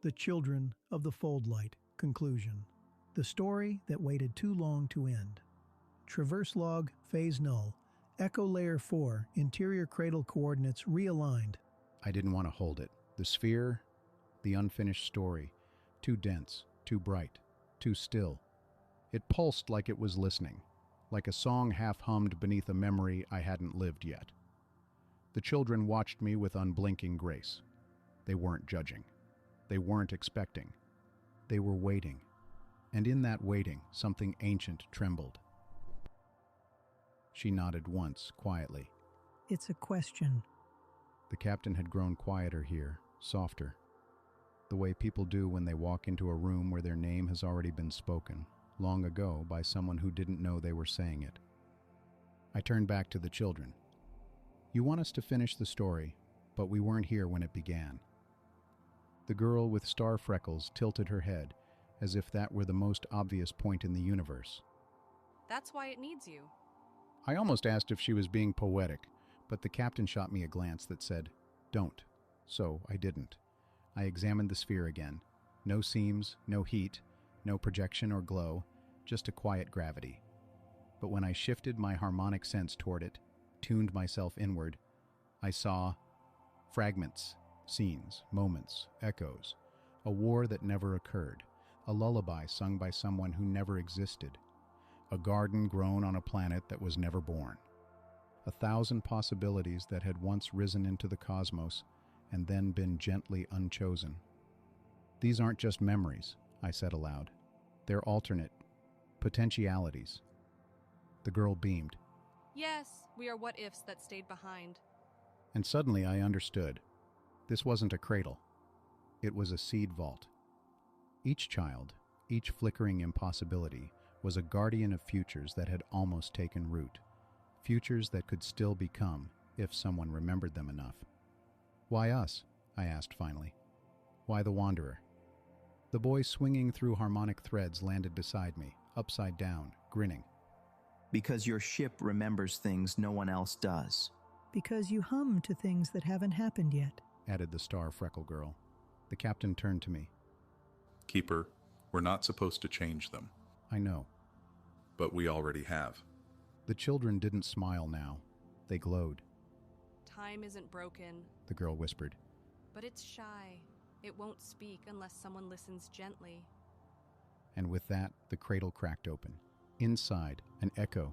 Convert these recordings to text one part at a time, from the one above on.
The Children of the Foldlight. Conclusion. The story that waited too long to end. Traverse log, phase null. Echo layer 4, interior cradle coordinates realigned. I didn't want to hold it. The sphere, the unfinished story. Too dense, too bright, too still. It pulsed like it was listening, like a song half-hummed beneath a memory I hadn't lived yet. The children watched me with unblinking grace. They weren't judging. They weren't expecting. They were waiting. And in that waiting, something ancient trembled. She nodded once, quietly. It's a question. The captain had grown quieter here, softer. The way people do when they walk into a room where their name has already been spoken, long ago by someone who didn't know they were saying it. I turned back to the children. You want us to finish the story, but we weren't here when it began. The girl with star freckles tilted her head, as if that were the most obvious point in the universe. That's why it needs you. I almost asked if she was being poetic, but the captain shot me a glance that said, "Don't." So I didn't. I examined the sphere again. No seams, no heat, no projection or glow, just a quiet gravity. But when I shifted my harmonic sense toward it, tuned myself inward, I saw fragments, scenes, moments, echoes, a war that never occurred, a lullaby sung by someone who never existed, a garden grown on a planet that was never born, 1,000 possibilities that had once risen into the cosmos and then been gently unchosen. These aren't just memories, I said aloud. They're alternate potentialities. The girl beamed. Yes, we are what-ifs that stayed behind. And suddenly I understood. This wasn't a cradle. It was a seed vault. Each child, each flickering impossibility, was a guardian of futures that had almost taken root. Futures that could still become, if someone remembered them enough. Why us? I asked finally. Why the Wanderer? The boy swinging through harmonic threads landed beside me, upside down, grinning. Because your ship remembers things no one else does. Because you hum to things that haven't happened yet, added the star freckle girl. The captain turned to me. Keeper, we're not supposed to change them. I know. But we already have. The children didn't smile now. They glowed. Time isn't broken, the girl whispered. but it's shy. It won't speak unless someone listens gently. And with that, the cradle cracked open. Inside, an echo.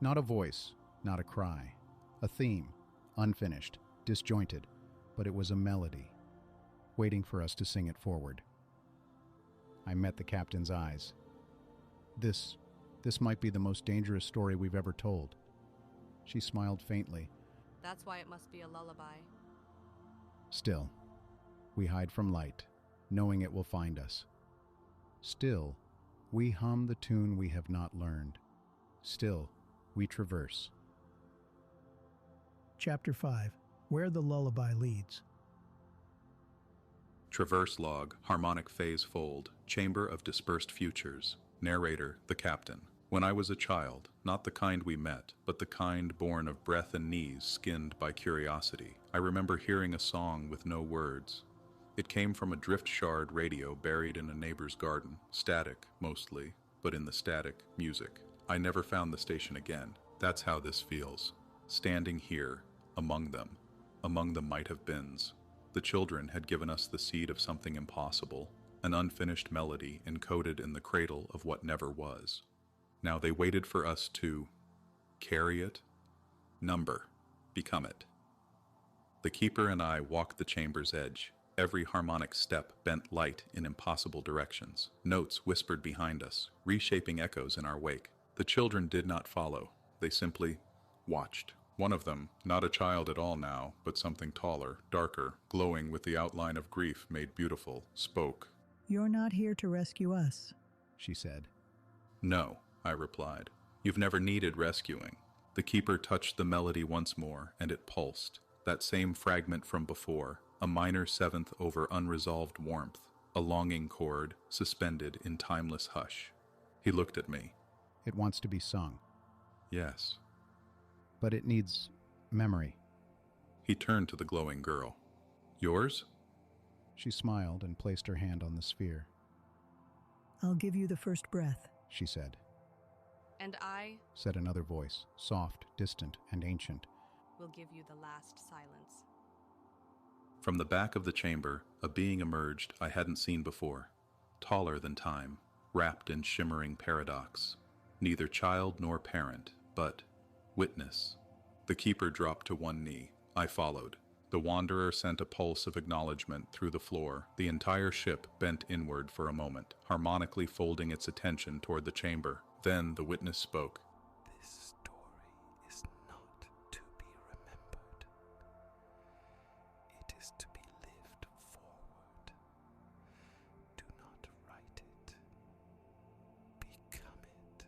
Not a voice, not a cry. A theme, unfinished, disjointed, but it was a melody, waiting for us to sing it forward. I met the captain's eyes. This might be the most dangerous story we've ever told. She smiled faintly. That's why it must be a lullaby. Still, we hide from light, knowing it will find us. Still, we hum the tune we have not learned. Still, we traverse. Chapter 5. Where the Lullaby Leads. Traverse log, harmonic phase fold, chamber of dispersed futures. Narrator, the captain. When I was a child, not the kind we met, but the kind born of breath and knees skinned by curiosity, I remember hearing a song with no words. It came from a drift-shard radio buried in a neighbor's garden, static, mostly, but in the static, music. I never found the station again. That's how this feels. Standing here, among them the might-have-beens. The children had given us the seed of something impossible, an unfinished melody encoded in the cradle of what never was. Now they waited for us to carry it, number, become it. The keeper and I walked the chamber's edge. Every harmonic step bent light in impossible directions. Notes whispered behind us, reshaping echoes in our wake. The children did not follow. They simply watched. One of them, not a child at all now, but something taller, darker, glowing with the outline of grief made beautiful, spoke. You're not here to rescue us, she said. No, I replied. You've never needed rescuing. The keeper touched the melody once more, and it pulsed. That same fragment from before, a minor seventh over unresolved warmth, a longing chord suspended in timeless hush. He looked at me. It wants to be sung. Yes. But it needs memory. He turned to the glowing girl. Yours? She smiled and placed her hand on the sphere. I'll give you the first breath, She said. And I Said another voice, soft, distant, and ancient. will give you the last silence. From the back of the chamber, a being emerged I hadn't seen before, taller than time, wrapped in shimmering paradox. Neither child nor parent, but witness. The keeper dropped to one knee. I followed. The wanderer sent a pulse of acknowledgement through the floor. The entire ship bent inward for a moment, harmonically folding its attention toward the chamber. Then the witness spoke. This story is not to be remembered. It is to be lived forward. Do not write it. Become it.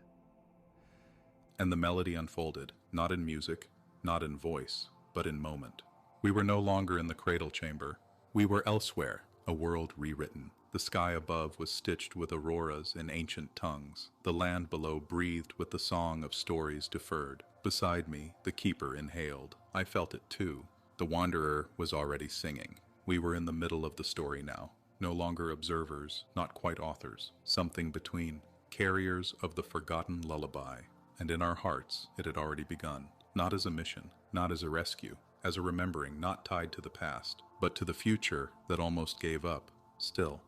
And the melody unfolded, not in music, not in voice, but in moment. We were no longer in the cradle chamber. We were elsewhere, a world rewritten. The sky above was stitched with auroras in ancient tongues. The land below breathed with the song of stories deferred. Beside me, the keeper inhaled. I felt it too. The wanderer was already singing. We were in the middle of the story now. No longer observers, not quite authors. Something between. Carriers of the forgotten lullaby. And in our hearts, it had already begun. Not as a mission, not as a rescue, as a remembering not tied to the past, but to the future that almost gave up. Still,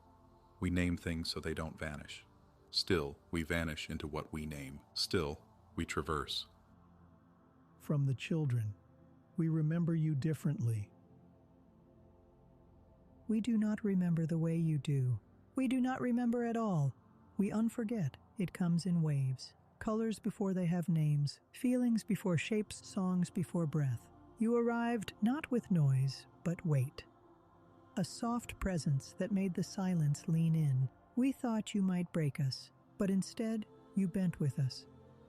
we name things so they don't vanish. Still, we vanish into what we name. Still, we traverse. From the children, we remember you differently. We do not remember the way you do. We do not remember at all. We unforget. It comes in waves. Colors before they have names. Feelings before shapes. Songs before breath. You arrived not with noise, but weight. A soft presence that made the silence lean in. We thought you might break us, but instead, you bent with us.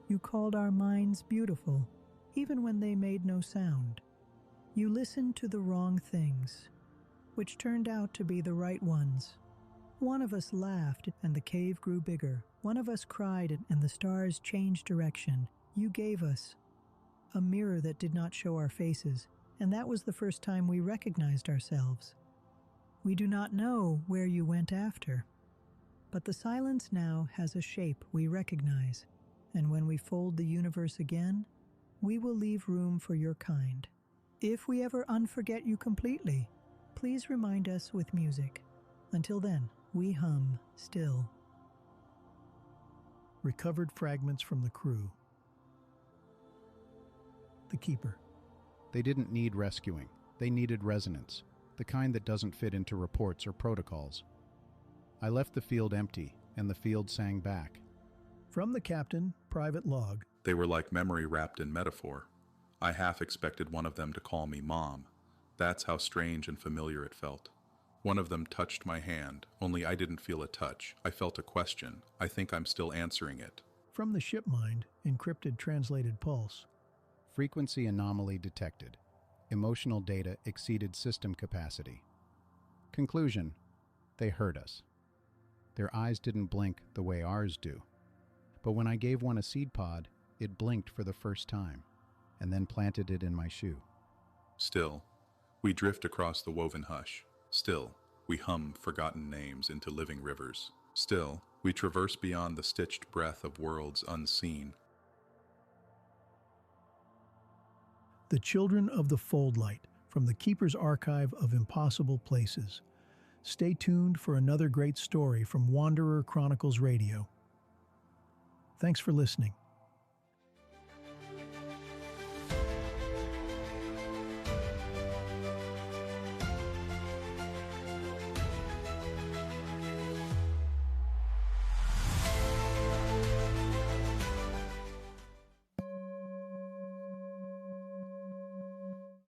You called our minds beautiful, even when they made no sound. You listened to the wrong things, which turned out to be the right ones. One of us laughed and the cave grew bigger. One of us cried and the stars changed direction. You gave us a mirror that did not show our faces, and that was the first time we recognized ourselves. We do not know where you went after, but the silence now has a shape we recognize, and when we fold the universe again, we will leave room for your kind. If we ever unforget you completely, please remind us with music. Until then, we hum still. Recovered fragments from the crew. The keeper. They didn't need rescuing. They needed resonance, the kind that doesn't fit into reports or protocols. I left the field empty, and the field sang back. From the captain, private log. They were like memory wrapped in metaphor. I half expected one of them to call me Mom. That's how strange and familiar it felt. One of them touched my hand, only I didn't feel a touch. I felt a question. I think I'm still answering it. From the ship mind, encrypted translated pulse. Frequency anomaly detected. Emotional data exceeded system capacity. Conclusion: they heard us. Their eyes didn't blink the way ours do. But when I gave one a seed pod, it blinked for the first time, and then planted it in my shoe. Still, we drift across the woven hush. Still, we hum forgotten names into living rivers. Still, we traverse beyond the stitched breath of worlds unseen. The Children of the Foldlight, from the Keeper's Archive of Impossible Places. Stay tuned for another great story from Wanderer Chronicles Radio. Thanks for listening.